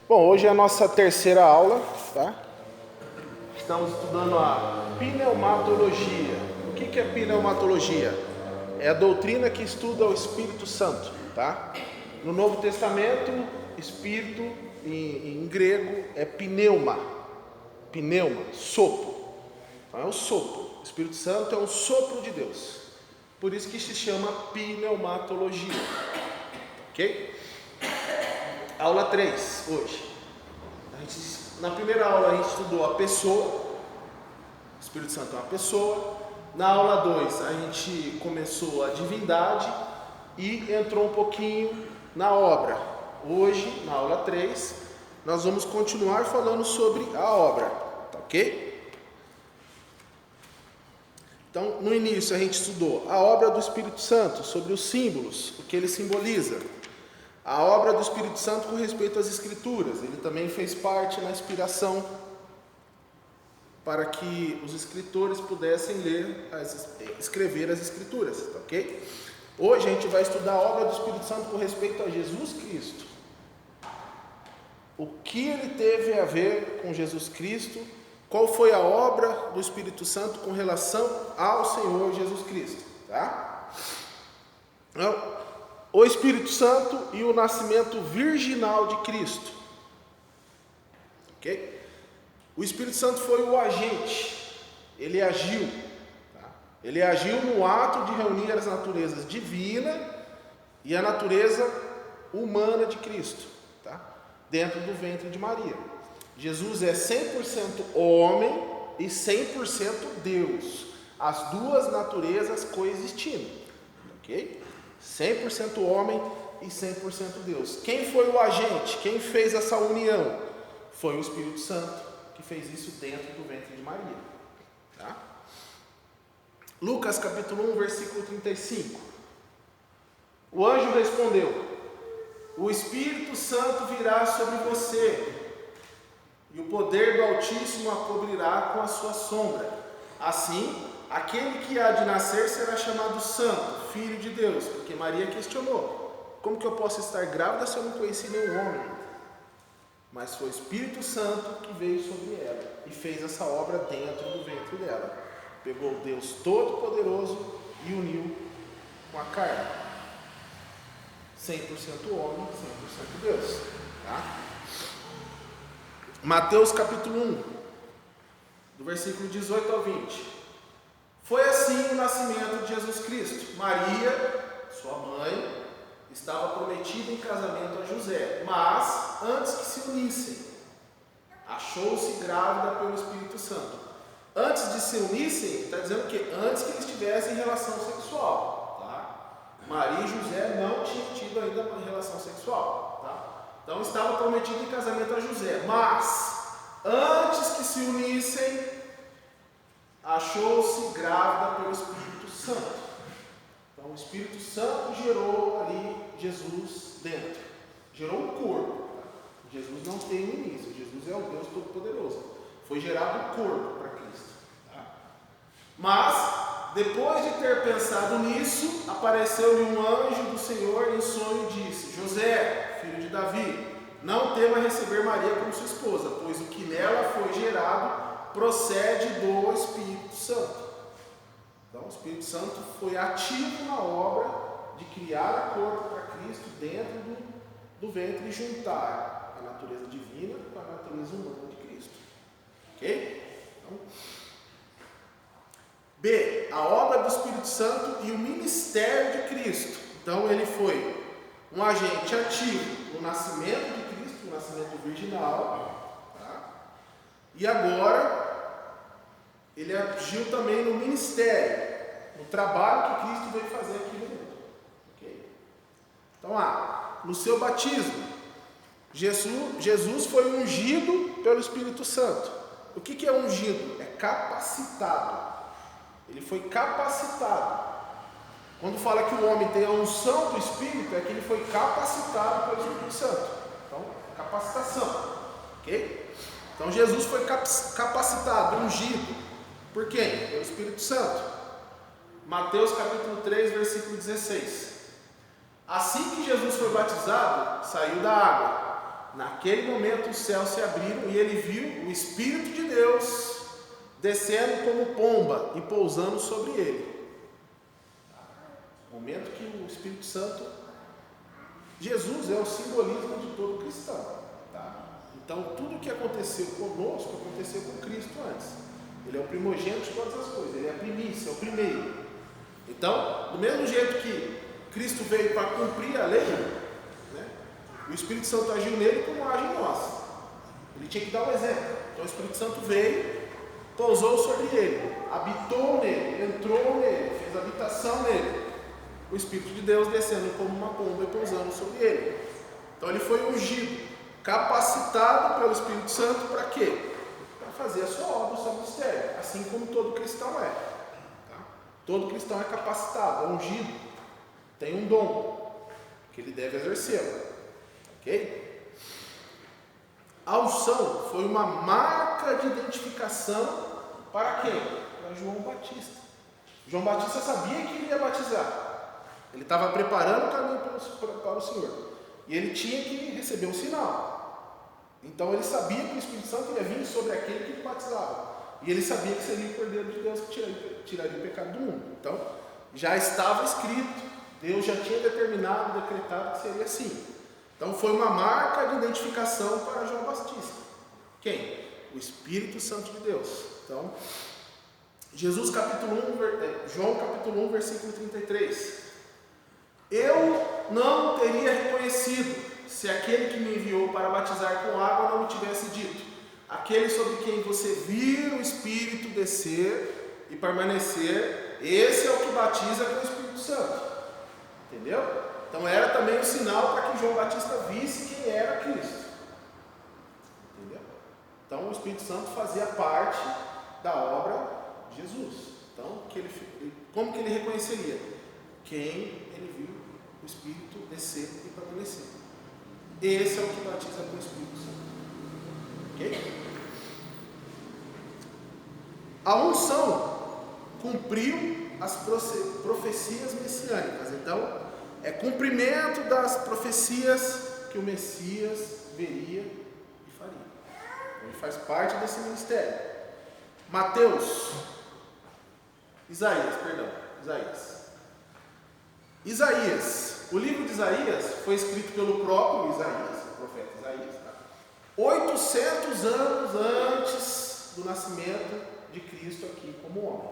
Bom, hoje é a nossa terceira aula, tá? Estamos estudando a pneumatologia. O que é pneumatologia? É a doutrina que estuda o Espírito Santo, tá? No Novo Testamento, Espírito em grego é pneuma, sopro. Então é o sopro. O Espírito Santo é um sopro de Deus. Por isso que se chama pneumatologia. Ok? Aula 3, hoje. Na primeira aula a gente estudou a pessoa. O Espírito Santo é uma pessoa. Na aula 2 a gente começou a divindade e entrou um pouquinho na obra. Hoje, na aula 3, nós vamos continuar falando sobre a obra, tá ok? Então, no início a gente estudou a obra do Espírito Santo, sobre os símbolos, o que ele simboliza. A obra do Espírito Santo com respeito às Escrituras, ele também fez parte na inspiração para que os escritores pudessem escrever as Escrituras, tá ok? Hoje a gente vai estudar a obra do Espírito Santo com respeito a Jesus Cristo. O que ele teve a ver com Jesus Cristo? Qual foi a obra do Espírito Santo com relação ao Senhor Jesus Cristo, tá? Então, o Espírito Santo e o nascimento virginal de Cristo. Ok? O Espírito Santo foi o agente. Ele agiu. Tá? Ele agiu no ato de reunir as naturezas divina e a natureza humana de Cristo. Tá? Dentro do ventre de Maria. Jesus é 100% homem e 100% Deus. As duas naturezas coexistindo. Ok? 100% homem e 100% Deus. Quem foi o agente? Quem fez essa união? Foi o Espírito Santo, que fez isso dentro do ventre de Maria. Tá? Lucas capítulo 1, versículo 35. O anjo respondeu: o Espírito Santo virá sobre você, e o poder do Altíssimo a cobrirá com a sua sombra. Assim, aquele que há de nascer será chamado Santo, Filho de Deus. Porque Maria questionou: como que eu posso estar grávida se eu não conheci nenhum homem? Mas foi o Espírito Santo que veio sobre ela e fez essa obra dentro do ventre dela. Pegou o Deus Todo-Poderoso e uniu com a carne. 100% homem, 100% Deus. Tá? Mateus capítulo 1, do versículo 18 ao 20. Foi assim o nascimento de Jesus Cristo. Maria, sua mãe, estava prometida em casamento a José, mas antes que se unissem, achou-se grávida pelo Espírito Santo. Antes de se unissem, está dizendo que antes que eles tivessem relação sexual, tá? Maria e José não tinham tido ainda uma relação sexual, tá? Então estava prometido em casamento a José, mas antes que se unissem, achou-se grávida pelo Espírito Santo. Então o Espírito Santo gerou ali Jesus dentro. Gerou um corpo. Jesus não tem início. Jesus é o Deus Todo-Poderoso. Foi gerado um corpo para Cristo. Tá? Mas, depois de ter pensado nisso, apareceu-lhe um anjo do Senhor em sonho e disse: José, filho de Davi, não tema receber Maria como sua esposa, pois o que nela foi gerado procede do Espírito Santo. Então o Espírito Santo foi ativo na obra de criar a corpo para Cristo dentro do ventre e juntar a natureza divina com a natureza humana de Cristo. Ok? Então, B. A obra do Espírito Santo e o ministério de Cristo. Então ele foi um agente ativo no nascimento de Cristo, no nascimento virginal. E agora, ele agiu também no ministério, no trabalho que Cristo veio fazer aqui no mundo. Okay? Então, no seu batismo, Jesus foi ungido pelo Espírito Santo. O que é ungido? É capacitado. Ele foi capacitado. Quando fala que o homem tem a unção do Espírito, é que ele foi capacitado pelo Espírito Santo. Então, capacitação. Ok? Então Jesus foi capacitado, ungido. Por quem? Pelo Espírito Santo. Mateus capítulo 3, versículo 16. Assim que Jesus foi batizado, saiu da água. Naquele momento os céus se abriram e ele viu o Espírito de Deus descendo como pomba e pousando sobre ele. Momento que o Espírito Santo, Jesus é o simbolismo de todo cristão. Tá? Então tudo que aconteceu conosco aconteceu com Cristo antes. Ele é o primogênito de todas as coisas, ele é a primícia, é o primeiro. Então, do mesmo jeito que Cristo veio para cumprir a lei, né, o Espírito Santo agiu nele como age em nós. Ele tinha que dar um exemplo. Então o Espírito Santo veio, pousou sobre ele, habitou nele, entrou nele, fez habitação nele. O Espírito de Deus descendo como uma pomba e pousando sobre ele. Então ele foi ungido, capacitado pelo Espírito Santo para quê? Para fazer a sua obra, o seu ministério, assim como todo cristão é. Tá? Todo cristão é capacitado, é ungido, tem um dom que ele deve exercer. Ok? A unção foi uma marca de identificação para quem? Para João Batista. João Batista sabia que ele ia batizar. Ele estava preparando o caminho para o Senhor. E ele tinha que receber um sinal. Então ele sabia que o Espírito Santo ia vir sobre aquele que ele batizava. E ele sabia que seria o Cordeiro de Deus que tiraria o pecado do mundo. Então já estava escrito. Deus já tinha determinado, decretado que seria assim. Então foi uma marca de identificação para João Batista. Quem? O Espírito Santo de Deus. Então, João capítulo 1, versículo 33. Eu não teria reconhecido se aquele que me enviou para batizar com água não me tivesse dito: aquele sobre quem você vir o Espírito descer e permanecer, esse é o que batiza com o Espírito Santo. Entendeu? Então era também um sinal para que João Batista visse quem era Cristo. Entendeu? Então o Espírito Santo fazia parte da obra de Jesus. Então como que ele reconheceria? Quem ele viu o Espírito descer e permanecer. Esse é o que batiza com o Espírito Santo. Ok? A unção cumpriu as profecias messiânicas. Então, é cumprimento das profecias que o Messias veria e faria. Ele faz parte desse ministério. Isaías. O livro de Isaías foi escrito pelo próprio Isaías, o profeta Isaías, 800 anos antes do nascimento de Cristo aqui como homem.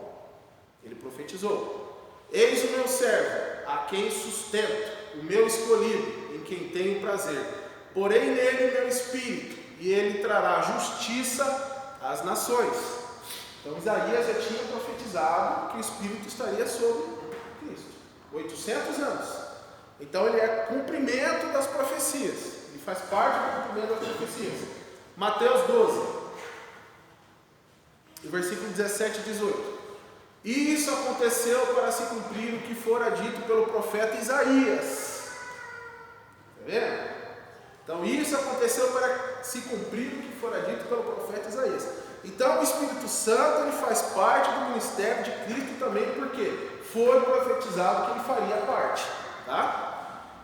Ele profetizou: eis o meu servo, a quem sustento, o meu escolhido, em quem tenho prazer. Porém nele o meu espírito, e ele trará justiça às nações. Então Isaías já tinha profetizado que o Espírito estaria sobre Cristo. 800 anos. Então ele é cumprimento das profecias. Ele faz parte do cumprimento das profecias. Mateus 12, versículo 17 e 18. E isso aconteceu para se cumprir o que fora dito pelo profeta Isaías. Está vendo? Então isso aconteceu para se cumprir o que fora dito pelo profeta Isaías. Então o Espírito Santo ele faz parte do ministério de Cristo também, porque foi profetizado que ele faria parte. Tá?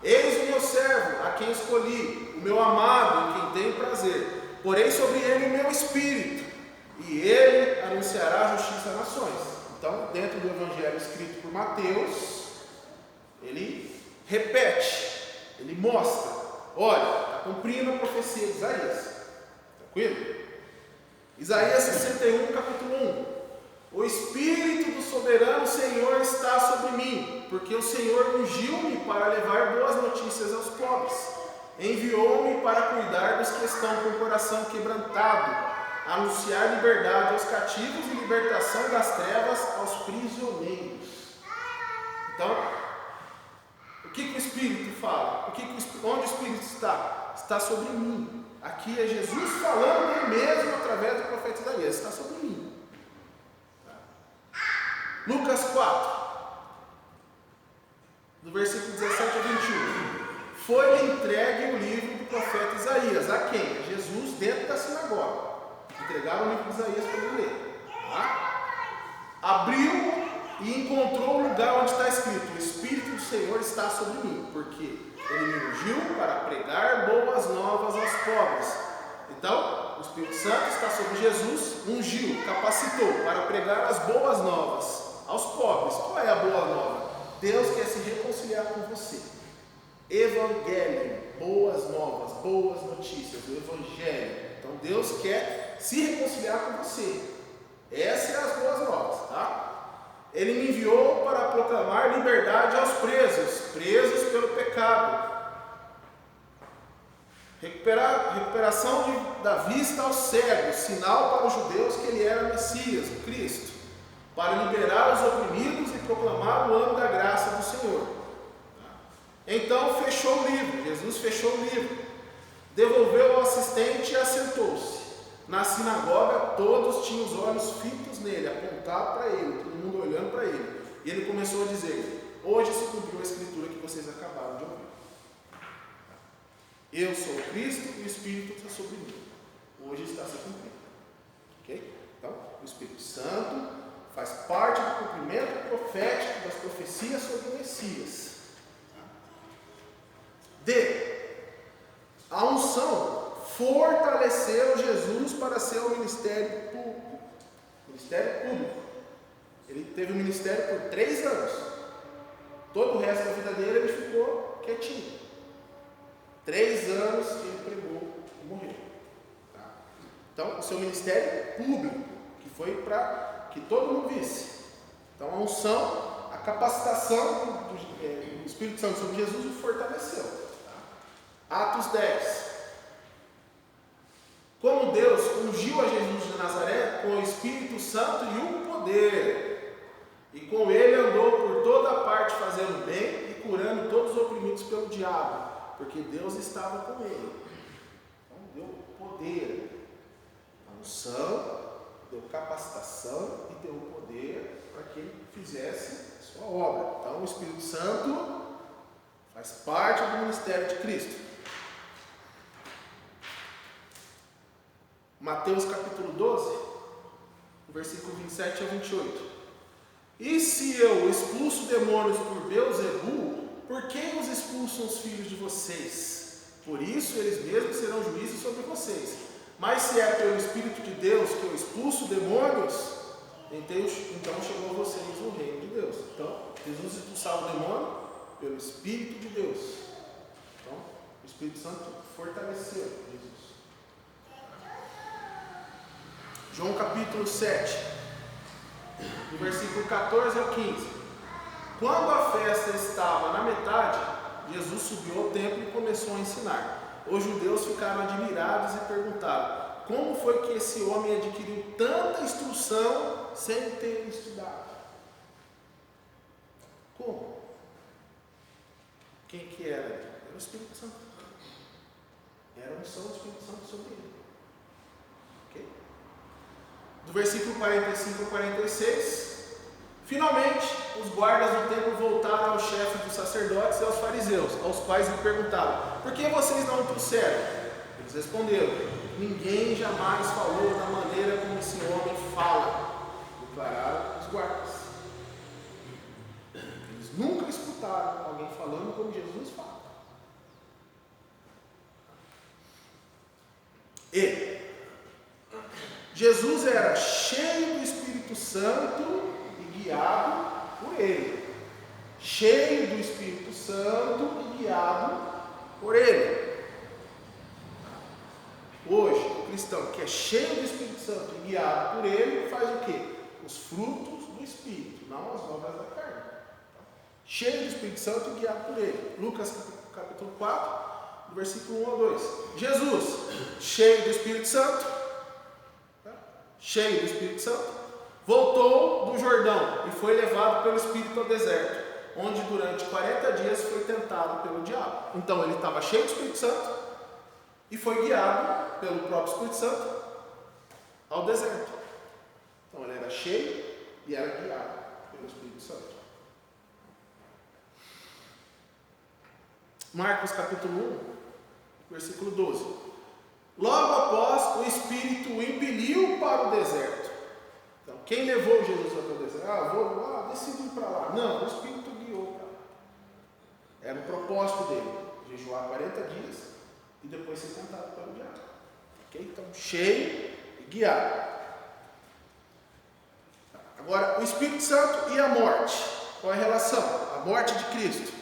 Eis o meu servo, a quem escolhi, o meu amado, em quem tenho prazer. Porém sobre ele o meu espírito, e ele anunciará a justiça às nações. Então, dentro do evangelho escrito por Mateus, ele repete, ele mostra: olha, está cumprindo a profecia de Isaías. Tranquilo? Isaías 61, capítulo 1. O Espírito do soberano Senhor está sobre mim, porque o Senhor ungiu-me para levar boas notícias aos pobres. Enviou-me para cuidar dos que estão com o coração quebrantado, anunciar liberdade aos cativos e libertação das trevas aos prisioneiros. Então, o que o Espírito fala? Onde o Espírito está? Está sobre mim. Aqui é Jesus falando dele mesmo através do profeta Isaías. Está sobre mim. Lucas 4, do versículo 17 a 21. Foi entregue o livro do profeta Isaías. A quem? A Jesus dentro da sinagoga. Entregaram o livro de Isaías para ele ler. Tá? Abriu e encontrou o lugar onde está escrito: o Espírito do Senhor está sobre mim, porque Ele me ungiu para pregar boas novas aos pobres. Então, o Espírito Santo está sobre Jesus, ungiu, capacitou para pregar as boas novas aos pobres. Qual é a boa nova? Deus quer se reconciliar com você. Evangelho, boas novas, boas notícias, o Evangelho. Então Deus quer se reconciliar com você. Essas são as boas novas, tá? Ele me enviou para proclamar liberdade aos presos pelo pecado. Recuperação da vista aos cegos, sinal para os judeus que ele era Messias, o Cristo. Para liberar os oprimidos e proclamar o ano da graça do Senhor. Então fechou o livro, Jesus fechou o livro, devolveu ao assistente e assentou-se. Na sinagoga todos tinham os olhos fitos nele, apontados para ele, todo mundo olhando para ele. E ele começou a dizer: hoje se cumpriu a escritura que vocês acabaram de ouvir. Eu sou o Cristo e o Espírito está sobre mim. Hoje está se cumprindo. Ok? Então, o Espírito Santo faz parte do cumprimento profético das profecias sobre o Messias. A unção fortaleceu Jesus para seu ministério público. Ministério público. Ele teve um ministério por 3 anos. Todo o resto da vida dele ele ficou quietinho. 3 anos que ele pregou e morreu. Tá? Então, o seu ministério público, que foi para que todo mundo visse. Então, a unção, a capacitação do Espírito Santo sobre Jesus o fortaleceu. Atos 10. Como Deus ungiu a Jesus de Nazaré com o Espírito Santo e o poder, e com ele andou por toda parte fazendo bem e curando todos os oprimidos pelo diabo, porque Deus estava com ele. Então deu poder, a unção, deu capacitação e deu poder para que ele fizesse a sua obra. Então o Espírito Santo faz parte do ministério de Cristo. Mateus capítulo 12, versículo 27 a 28. E se eu expulso demônios por Beelzebul, por quem os expulsam os filhos de vocês? Por isso eles mesmos serão juízes sobre vocês. Mas se é pelo Espírito de Deus que eu expulso demônios, então chegou a vocês o reino de Deus. Então, Jesus expulsava o demônio pelo Espírito de Deus. Então, o Espírito Santo fortaleceu Jesus. João capítulo 7, do versículo 14 ao 15. Quando a festa estava na metade, Jesus subiu ao templo e começou a ensinar. Os judeus ficaram admirados e perguntaram: como foi que esse homem adquiriu tanta instrução sem ter estudado? Como? Quem que era? Era o Espírito Santo. Era a unção do Espírito Santo sobre ele. Ok? Do versículo 45 ao 46, finalmente os guardas do templo voltaram ao chefe dos sacerdotes e aos fariseus, aos quais lhe perguntaram: por que vocês não o trouxeram? Eles responderam: ninguém jamais falou da maneira como esse homem fala. Declararam os guardas. Eles nunca escutaram alguém falando como Jesus fala. E Jesus era cheio do Espírito Santo e guiado por ele. Cheio do Espírito Santo e guiado por ele. Hoje, o cristão que é cheio do Espírito Santo e guiado por ele, faz o quê? Os frutos do Espírito, não as obras da carne. Cheio do Espírito Santo e guiado por ele. Lucas capítulo 4, versículo 1 ao 2. Jesus, cheio do Espírito Santo, voltou do Jordão e foi levado pelo Espírito ao deserto, onde durante 40 dias foi tentado pelo diabo. Então ele estava cheio do Espírito Santo e foi guiado pelo próprio Espírito Santo ao deserto. Então ele era cheio e era guiado pelo Espírito Santo. Marcos capítulo 1, versículo 12. Logo após, o Espírito o impeliu para o deserto. Então, quem levou Jesus até o deserto? Decidi ir para lá. Não, o Espírito guiou para lá. Era o propósito dele. jejuar 40 dias e depois ser tentado pelo diabo. Ok? Então, cheio e guiado. Agora, o Espírito Santo e a morte. Qual é a relação? A morte de Cristo.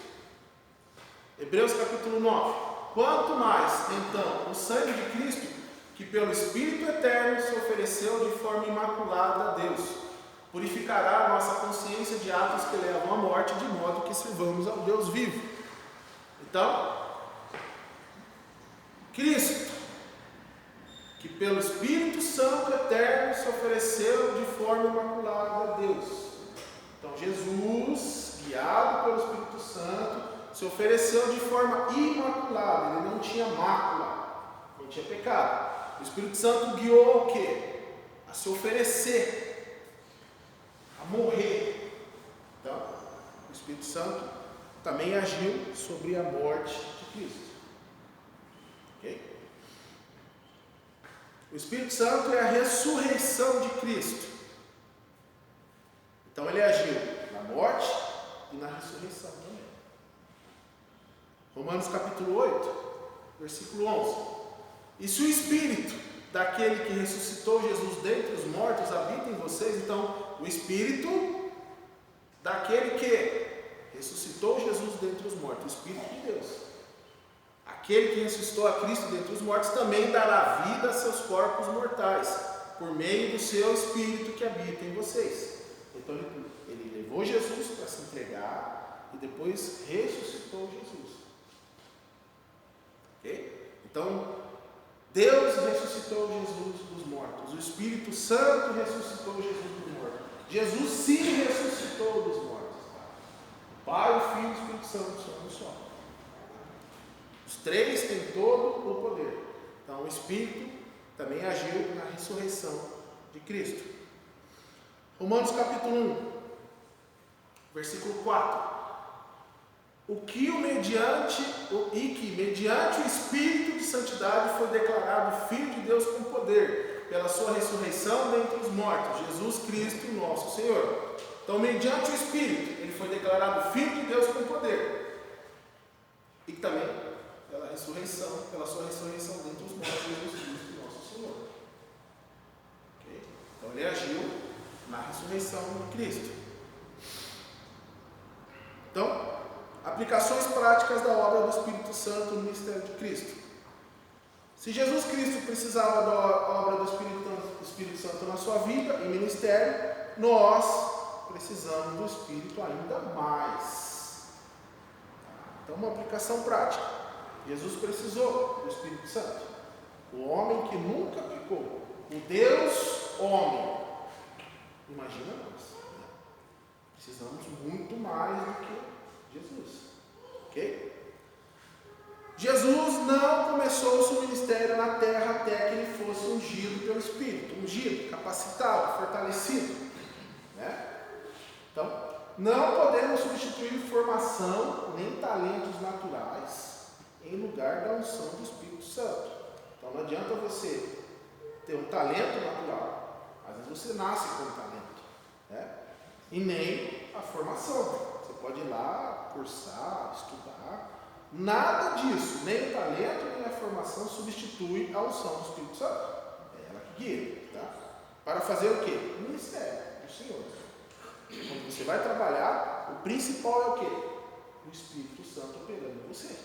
Hebreus capítulo 9. Quanto mais, então, o sangue de Cristo, que pelo Espírito Eterno se ofereceu de forma imaculada a Deus, purificará a nossa consciência de atos que levam à morte, de modo que sirvamos ao Deus vivo. Então, Cristo, que pelo Espírito Santo Eterno se ofereceu de forma imaculada a Deus. Então, Jesus, guiado pelo Espírito Santo, se ofereceu de forma imaculada. Ele não tinha mácula, não tinha pecado. O Espírito Santo guiou o quê? A se oferecer, a morrer. Então, o Espírito Santo também agiu sobre a morte de Cristo. Ok? O Espírito Santo é a ressurreição de Cristo. Então ele agiu na morte e na ressurreição também. Romanos capítulo 8, versículo 11. E se o Espírito daquele que ressuscitou Jesus dentre os mortos habita em vocês, então o Espírito daquele que ressuscitou Jesus dentre os mortos, o Espírito de Deus, aquele que ressuscitou a Cristo dentre os mortos, também dará vida a seus corpos mortais, por meio do seu Espírito que habita em vocês. Então ele levou Jesus para se entregar e depois ressuscitou Jesus. Ok? Então, Deus ressuscitou Jesus dos mortos. O Espírito Santo ressuscitou Jesus dos mortos. Jesus se ressuscitou dos mortos. O Pai, o Filho e o Espírito Santo são um só. Os três têm todo o poder. Então, o Espírito também agiu na ressurreição de Cristo. Romanos capítulo 1, versículo 4. mediante o Espírito de Santidade foi declarado Filho de Deus com poder, pela sua ressurreição dentre os mortos, Jesus Cristo, nosso Senhor. Então, mediante o Espírito, ele foi declarado Filho de Deus com poder. E também pela sua ressurreição dentre os mortos, Jesus Cristo, nosso Senhor. Okay? Então, ele agiu na ressurreição de Cristo. Então, aplicações práticas da obra do Espírito Santo no ministério de Cristo. Se Jesus Cristo precisava da obra do Espírito Santo na sua vida e ministério, nós precisamos do Espírito ainda mais. Então, uma aplicação prática. Jesus precisou do Espírito Santo. O homem que nunca pecou. O Deus homem. Imagina nós. Precisamos muito mais do que Jesus. Ok? Jesus não começou o seu ministério na terra até que ele fosse ungido pelo Espírito. Ungido, capacitado, fortalecido. Né? Então, não podemos substituir formação nem talentos naturais em lugar da unção do Espírito Santo. Então, não adianta você ter um talento natural. Às vezes você nasce com um talento. Né? E nem a formação. Você pode ir lá, cursar, estudar. Nada disso, nem o talento, nem a formação substitui a unção do Espírito Santo. É ela que guia. Tá? Para fazer o quê? O ministério do Senhor. Quando você vai trabalhar, o principal é o quê? O Espírito Santo operando em você.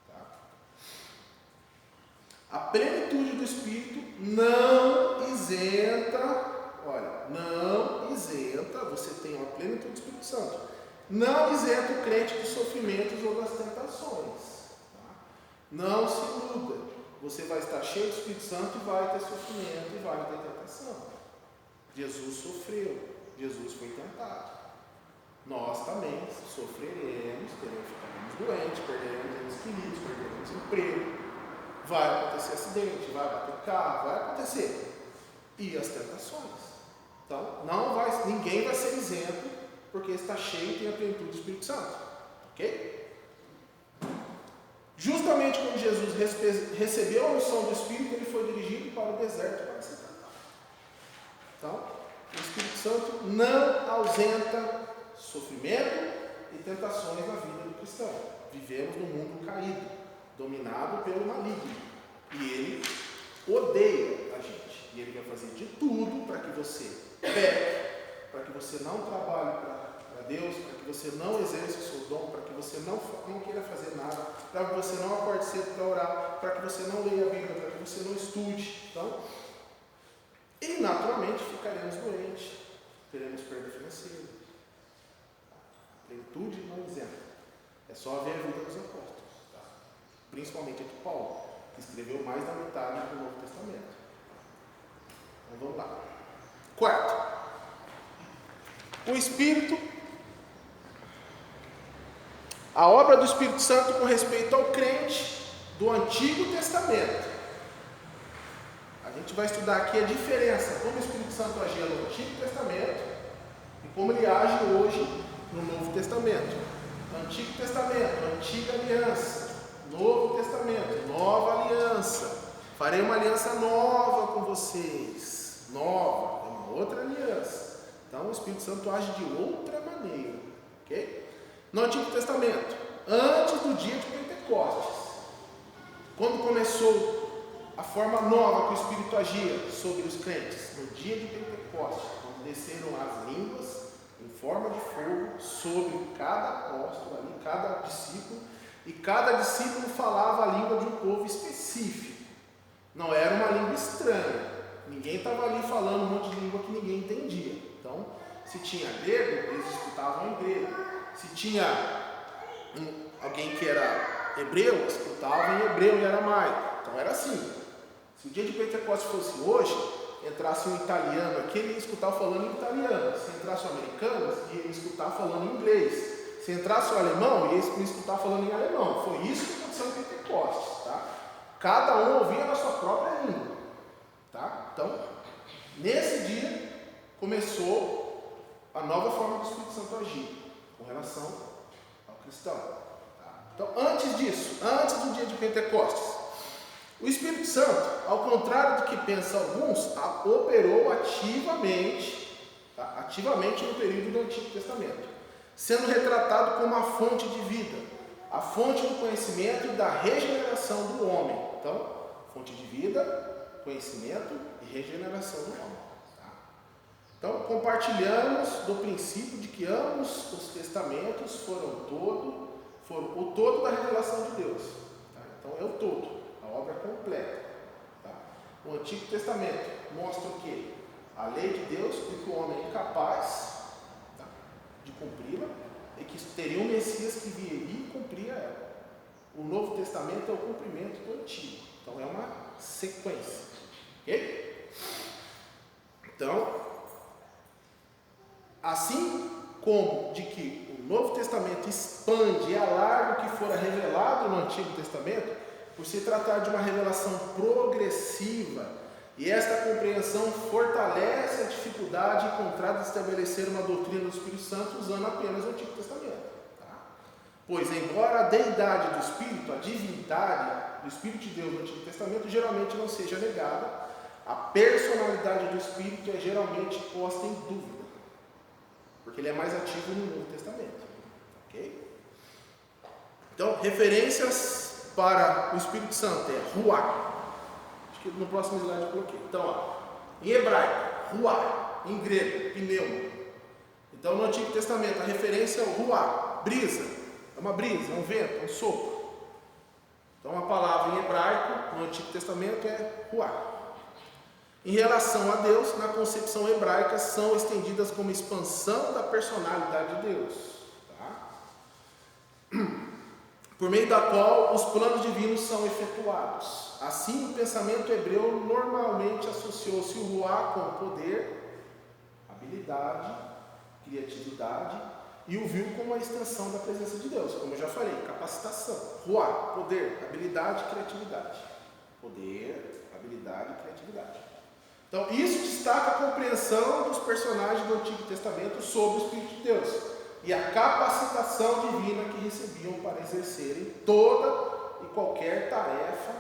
Tá? A plenitude do Espírito não isenta. Olha, não isenta, você tem uma plenitude do Espírito Santo, não isenta o crente dos sofrimentos ou das tentações. Tá? Não se iluda, você vai estar cheio do Espírito Santo e vai ter sofrimento e vai ter tentação. Jesus sofreu, Jesus foi tentado. Nós também sofreremos, ficaremos doentes, perderemos quilos, perderemos emprego, vai acontecer acidente, vai bater carro, vai acontecer. E as tentações. Então, ninguém vai ser isento, porque está cheio e tem a plenitude do Espírito Santo. Ok? Justamente quando Jesus recebeu a unção do Espírito, ele foi dirigido para o deserto para ser tentado. Então, o Espírito Santo não ausenta sofrimento e tentações na vida do cristão. Vivemos num mundo caído, dominado pelo maligno. E ele odeia a gente. E ele vai fazer de tudo para que você peque, para que você não trabalhe para Deus, para que você não exerça o seu dom, para que você não queira fazer nada, para que você não acorde cedo para orar, para que você não leia a Bíblia, para que você não estude. Então, e naturalmente ficaremos doentes, teremos perda financeira. Plenitude não isenta. É só ver a vida dos apóstolos, tá? Principalmente a de Paulo, que escreveu mais da metade do Novo Testamento. Então vamos lá. Quarto, o Espírito, a obra do Espírito Santo com respeito ao crente do Antigo Testamento. A gente vai estudar aqui a diferença, como o Espírito Santo agia no Antigo Testamento e como ele age hoje no Novo Testamento. Antigo Testamento, Antiga Aliança. Novo Testamento, Nova Aliança. Farei uma aliança nova com vocês. Nova, é uma outra aliança. Então o Espírito Santo age de outra maneira. Ok? No Antigo Testamento, antes do dia de Pentecostes, quando começou a forma nova que o Espírito agia sobre os crentes, no dia de Pentecostes, quando desceram as línguas em forma de fogo sobre cada apóstolo ali, cada discípulo, e cada discípulo falava a língua de um povo específico. Não era uma língua estranha. Ninguém estava ali falando um monte de língua que ninguém entendia. Então, se tinha grego, eles escutavam em grego. Se tinha alguém que era hebreu, escutava em hebreu e aramaico. Então era assim. Se o dia de Pentecostes fosse hoje, entrasse um italiano aqui, ele ia escutar falando em italiano. Se entrasse um americano, ele ia escutar falando em inglês. Se entrasse um alemão, ele ia escutar falando em alemão. Foi isso que aconteceu em Pentecostes. Tá? Cada um ouvia na sua própria língua. Tá? Então, nesse dia, começou a nova forma do Espírito Santo agir com relação ao cristão. Tá? Então, antes disso, antes do dia de Pentecostes, o Espírito Santo, ao contrário do que pensam alguns, operou ativamente, tá? Ativamente no período do Antigo Testamento, sendo retratado como a fonte de vida, a fonte do conhecimento e da regeneração do homem. Então, fonte de vida, conhecimento e regeneração do homem. Tá? Então, compartilhamos do princípio de que ambos os testamentos foram o todo da revelação de Deus. Tá? Então, é o todo. A obra completa. Tá? O Antigo Testamento mostra o quê? A lei de Deus, porque o homem é incapaz, tá, de cumpri-la, e que teria um Messias que viria e cumpria ela. O Novo Testamento é o cumprimento do Antigo. Então é uma sequência. Ok? Então, assim como de que o Novo Testamento expande e alarga o que fora revelado no Antigo Testamento, por se tratar de uma revelação progressiva, e esta compreensão fortalece a dificuldade encontrada de estabelecer uma doutrina do Espírito Santo usando apenas o Antigo Testamento. Tá? Pois, embora a deidade do Espírito, a divindade do Espírito de Deus no Antigo Testamento geralmente não seja negada, a personalidade do Espírito é geralmente posta em dúvida, porque ele é mais ativo no Novo Testamento. Ok? Então, referências para o Espírito Santo é Ruach. Acho que no próximo slide eu coloquei. Então, ó, em hebraico, Ruach. Em grego, pneu. Então, no Antigo Testamento, a referência é o Ruach, brisa. É uma brisa, é um vento, é um sopro. Então, a palavra em hebraico, no Antigo Testamento, é Ruach. Em relação a Deus, na concepção hebraica, são estendidas como expansão da personalidade de Deus. Tá? Por meio da qual os planos divinos são efetuados. Assim, o pensamento hebreu normalmente associou-se o Ruach com poder, habilidade, criatividade, e o viu como a extensão da presença de Deus, como eu já falei, capacitação. Ruach, poder, habilidade, criatividade. Poder, habilidade e criatividade. Então, isso destaca a compreensão dos personagens do Antigo Testamento sobre o Espírito de Deus e a capacitação divina que recebiam para exercerem toda e qualquer tarefa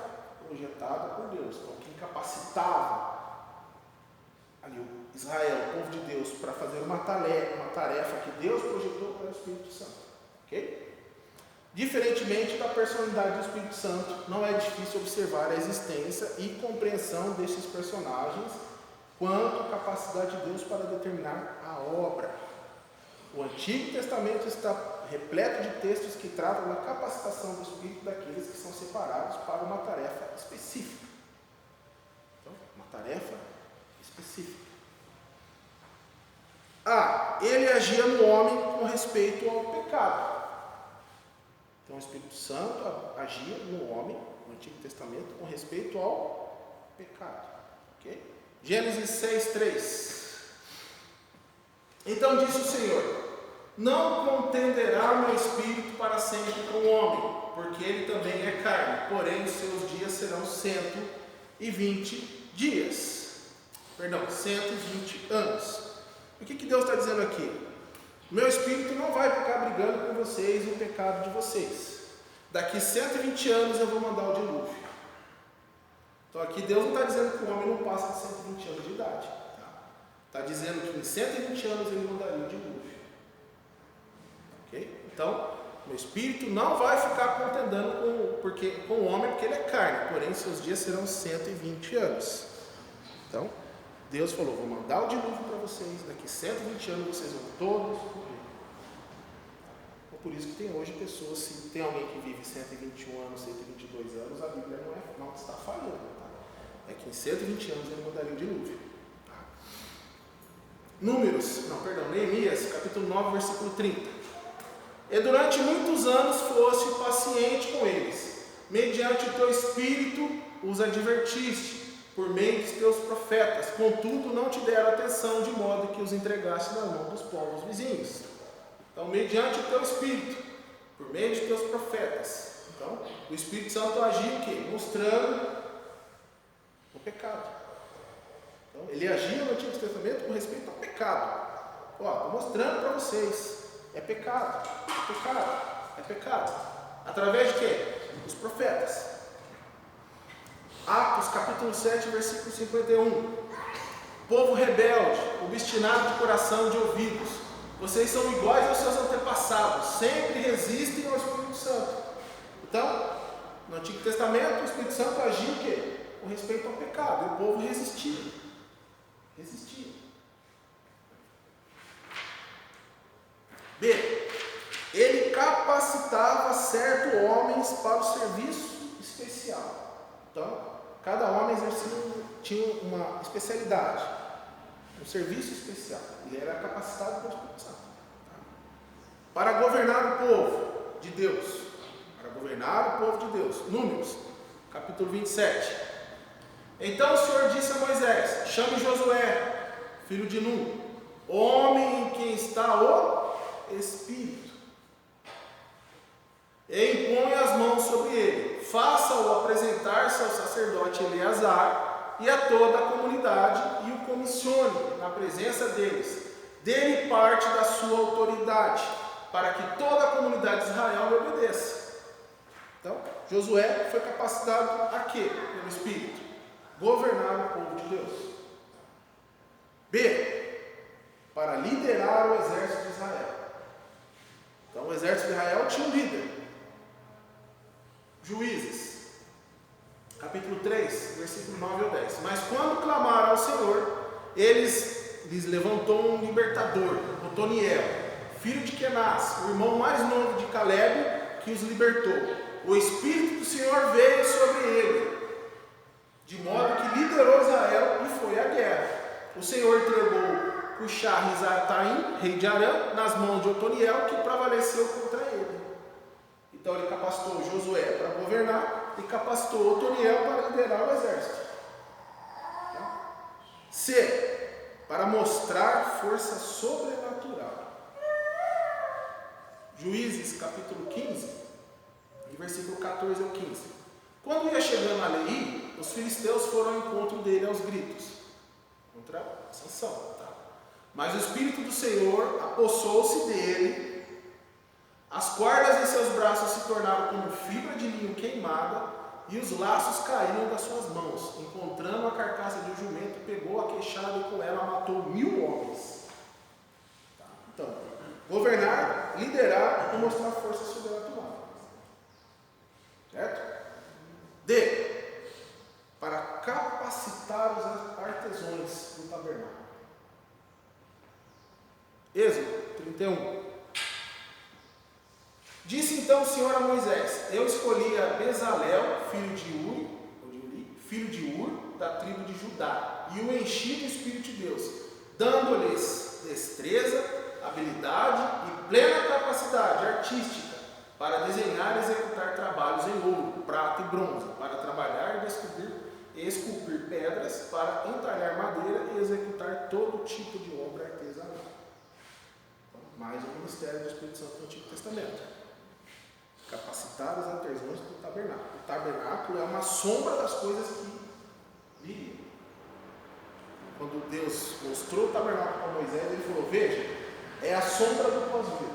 projetada por Deus. Então, quem capacitava ali o Israel, o povo de Deus, para fazer uma tarefa que Deus projetou para o Espírito Santo. Ok? Diferentemente da personalidade do Espírito Santo, não é difícil observar a existência e compreensão destes personagens quanto à capacidade de Deus para determinar a obra. O Antigo Testamento está repleto de textos que tratam da capacitação do Espírito daqueles que são separados para uma tarefa específica. Então, uma tarefa específica. Ele agia no homem com respeito ao pecado. Então, o Espírito Santo agia no homem, no Antigo Testamento, com respeito ao pecado. Okay? Gênesis 6:3. Então disse o Senhor: não contenderá o meu espírito para sempre com o homem, porque ele também é carne, porém os seus dias serão 120 dias. 120 anos. O que Deus está dizendo aqui? Meu espírito não vai ficar brigando com vocês no pecado de vocês. Daqui 120 anos eu vou mandar o dilúvio. Então aqui Deus não está dizendo que o homem não passa de 120 anos de idade. Está dizendo que em 120 anos ele mandaria o dilúvio. Ok? Então, meu espírito não vai ficar contendendo com o homem, porque ele é carne. Porém, seus dias serão 120 anos. Então, Deus falou: vou mandar o dilúvio para vocês. Daqui 120 anos vocês vão todos morrer. Por isso que tem hoje pessoas, se tem alguém que vive 121 anos, 122 anos, a Bíblia não está falando. Tá? É que em 120 anos ele mandaria o dilúvio. Neemias, capítulo 9, versículo 30. E durante muitos anos foste paciente com eles, mediante o teu espírito os advertiste, por meio dos teus profetas, contudo não te deram atenção, de modo que os entregaste na mão dos povos vizinhos. Então, mediante o teu espírito, por meio de teus profetas. Então, o Espírito Santo agia o quê? Mostrando o pecado. Então, ele agia no Antigo Testamento com respeito ao pecado. Estou mostrando para vocês. É pecado, é pecado, é pecado. Através de quê? Dos profetas. Atos capítulo 7, versículo 51. Povo rebelde, obstinado de coração e de ouvidos, vocês são iguais aos seus antepassados, sempre resistem ao Espírito Santo. Então, no Antigo Testamento, o Espírito Santo agia o quê? Com respeito ao pecado, e o povo resistia. Resistia. B. Ele capacitava certos homens para o serviço especial. Então, cada homem tinha uma especialidade, um serviço especial. Ele era capacitado pelo Espírito Santo. Para governar o povo de Deus. Para governar o povo de Deus. Números, capítulo 27. Então o Senhor disse a Moisés: chame Josué, filho de Nun, homem em quem está o Espírito, e impõe as mãos sobre ele. Faça-o apresentar-se ao sacerdote Eleazar e a toda a comunidade, e o comissione na presença deles. Dê-lhe parte da sua autoridade, para que toda a comunidade de Israel lhe obedeça. Então, Josué foi capacitado a quê? Pelo Espírito. Governar o povo de Deus. B. Para liderar o exército de Israel. Então, o exército de Israel tinha um líder. Juízes, capítulo 3, versículo 9 ao 10. Mas quando clamaram ao Senhor, lhes levantou um libertador, Otoniel, filho de Kenaz, o irmão mais novo de Caleb, que os libertou. O Espírito do Senhor veio sobre ele, de modo que liderou Israel e foi à guerra. O Senhor entregou Cuxar-Rizataim, rei de Arã, nas mãos de Otoniel, que prevaleceu contra ele. Então ele capacitou Josué para governar e capacitou Otoniel para liderar o exército. C. Para mostrar força sobrenatural. Juízes capítulo 15, versículo 14 ao 15. Quando ia chegando a Leí, os filisteus foram ao encontro dele aos gritos, contra Sansão. Tá? Mas o Espírito do Senhor apossou-se dele, as cordas em seus braços se tornaram como fibra de linho queimada, e os laços caíram das suas mãos. Encontrando a carcaça de um jumento, pegou a queixada e com ela matou 1000 homens. Tá? Então, governar liderar e mostrar força sobrenatural. Certo? D. Para capacitar os artesãos do tabernáculo. Êxodo 31. Disse então o Senhor a Moisés: eu escolhi a Bezalel, filho de Uri, filho de Ur, da tribo de Judá, e o enchi do Espírito de Deus, dando-lhes destreza, habilidade e plena capacidade artística para desenhar e executar trabalhos em ouro, prata e bronze, para trabalhar e esculpir pedras, para entalhar madeira e executar todo tipo de obra artesanal. Então, mais um ministério do Espírito Santo no Antigo Testamento. Capacitar os artesãos do tabernáculo. O tabernáculo é uma sombra das coisas que viriam. Quando Deus mostrou o tabernáculo para Moisés, ele falou: veja, é a sombra do pós-vir.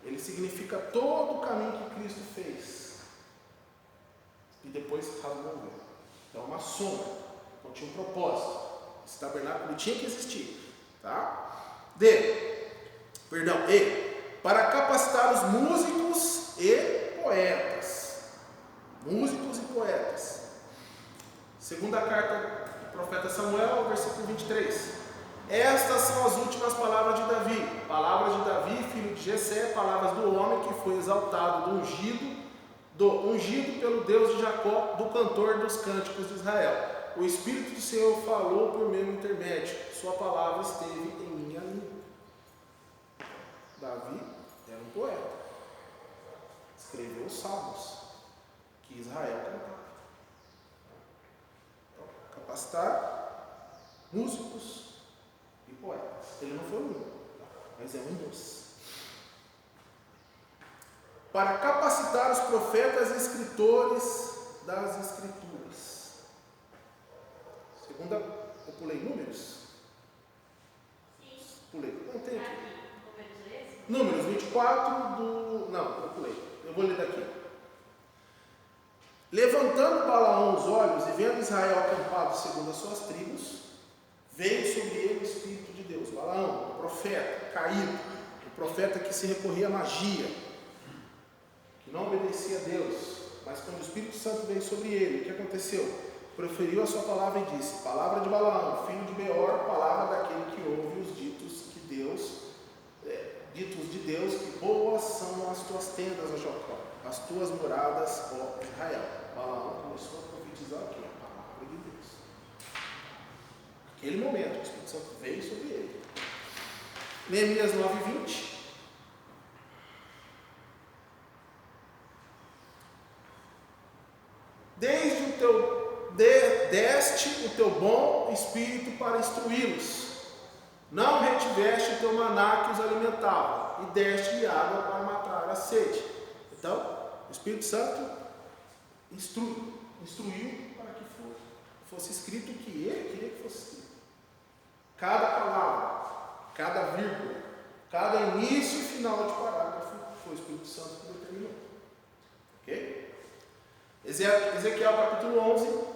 Ele significa todo o caminho que Cristo fez. E depois rasgou o véu. Então, uma sombra. Então, tinha um propósito. Esse tabernáculo tinha que existir. Tá? E. Para capacitar os músicos e poetas. Músicos e poetas. Segunda carta do profeta Samuel, versículo 23. Estas são as últimas palavras de Davi. Palavras de Davi, filho de Jessé, palavras do homem que foi exaltado, ungido pelo Deus de Jacó, do cantor dos cânticos de Israel. O Espírito do Senhor falou por meu intermédio. Sua palavra esteve em minha língua. Davi era um poeta. Escreveu os salmos que Israel cantava. Então, capacitar músicos e poetas. Ele não foi o único, mas é um dos. Para capacitar os profetas e escritores das Escrituras. Segunda, eu pulei Números? Sim. Pulei. Não tem aqui. Números Números 24 do... Não, eu pulei. Eu vou ler daqui. Levantando Balaão os olhos e vendo Israel acampado segundo as suas tribos, veio sobre ele o Espírito de Deus. Balaão, o profeta caído, o profeta que se recorria à magia, que não obedecia a Deus, mas quando o Espírito Santo veio sobre ele, o que aconteceu? Proferiu a sua palavra e disse: palavra de Balaão, filho de Beor, palavra daquele que ouve os ditos de Deus, que boas são as tuas tendas, ó Jacó, as tuas moradas, ó Israel. Balaão começou a profetizar aqui a palavra de Deus. Naquele momento, o Espírito Santo veio sobre ele. Neemias 9:20. Deste o teu bom espírito para instruí-los. Não retiveste o teu maná que os alimentava, e deste-lhe água para matar a sede. Então, o Espírito Santo instruiu para que fosse escrito o que ele queria que fosse escrito. Cada palavra, cada vírgula, cada início e final de parágrafo foi o Espírito Santo que determinou. Ok? Ezequiel capítulo 11,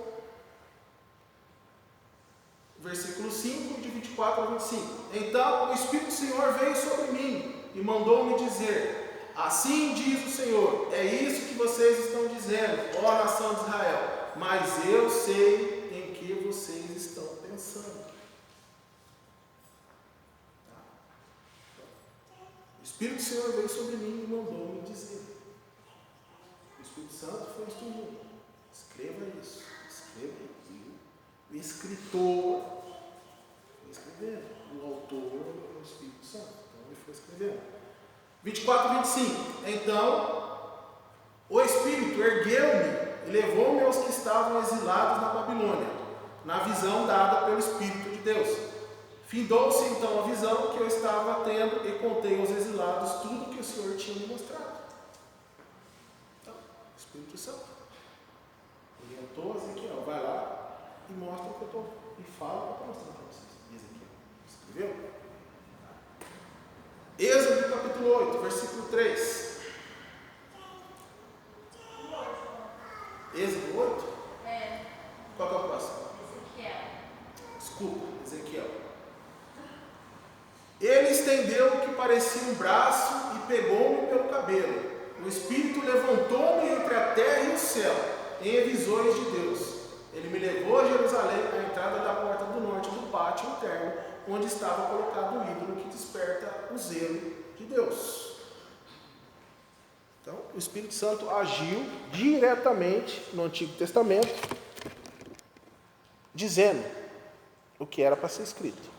versículo 5, de 24 a 25. Então o Espírito do Senhor veio sobre mim e mandou-me dizer: assim diz o Senhor, é isso que vocês estão dizendo, ó nação de Israel, mas eu sei em que vocês estão pensando. O Espírito do Senhor veio sobre mim e mandou-me dizer. O Espírito Santo foi instruído. Escreva isso, escreva isso. O escritor foi escrevendo, o autor é o Espírito Santo, então ele foi escrevendo. 24 e 25. Então o Espírito ergueu-me e levou-me aos que estavam exilados na Babilônia, na visão dada pelo Espírito de Deus. Findou-se então a visão que eu estava tendo e contei aos exilados tudo que o Senhor tinha me mostrado. Então, o Espírito Santo orientou Ezequiel, vai lá e mostra o que eu estou, e fala o que eu estou mostrando para vocês. Ezequiel, escreveu? Êxodo capítulo 8, versículo 3. Êxodo 8? É. Qual que é o próximo? Ezequiel. Desculpa, Ezequiel. Ele estendeu o que parecia um braço e pegou-me pelo cabelo. O Espírito levantou-me entre a terra e o céu, em visões de Deus. Ele me levou a Jerusalém, à entrada da porta do norte do pátio interno, onde estava colocado o ídolo que desperta o zelo de Deus. Então, o Espírito Santo agiu diretamente no Antigo Testamento, dizendo o que era para ser escrito.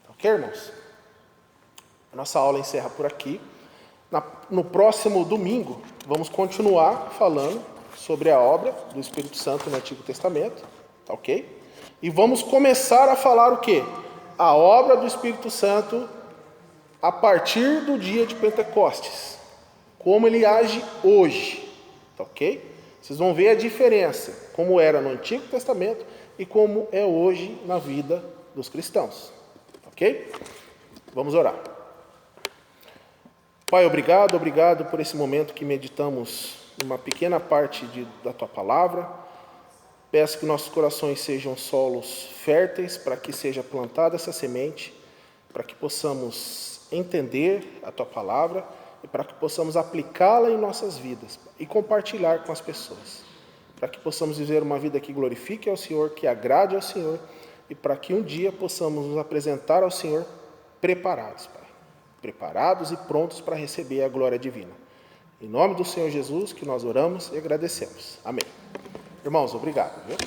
Ok, irmãos? A nossa aula encerra por aqui. No próximo domingo, vamos continuar falando sobre a obra do Espírito Santo no Antigo Testamento, tá ok? E vamos começar a falar o quê? A obra do Espírito Santo a partir do dia de Pentecostes. Como ele age hoje, tá ok? Vocês vão ver a diferença, como era no Antigo Testamento e como é hoje na vida dos cristãos, tá ok? Vamos orar. Pai, obrigado por esse momento que meditamos uma pequena parte da Tua Palavra. Peço que nossos corações sejam solos férteis para que seja plantada essa semente, para que possamos entender a Tua Palavra e para que possamos aplicá-la em nossas vidas e compartilhar com as pessoas, para que possamos viver uma vida que glorifique ao Senhor, que agrade ao Senhor e para que um dia possamos nos apresentar ao Senhor preparados, Pai. Preparados e prontos para receber a glória divina. Em nome do Senhor Jesus que nós oramos e agradecemos. Amém. Irmãos, obrigado. Viu?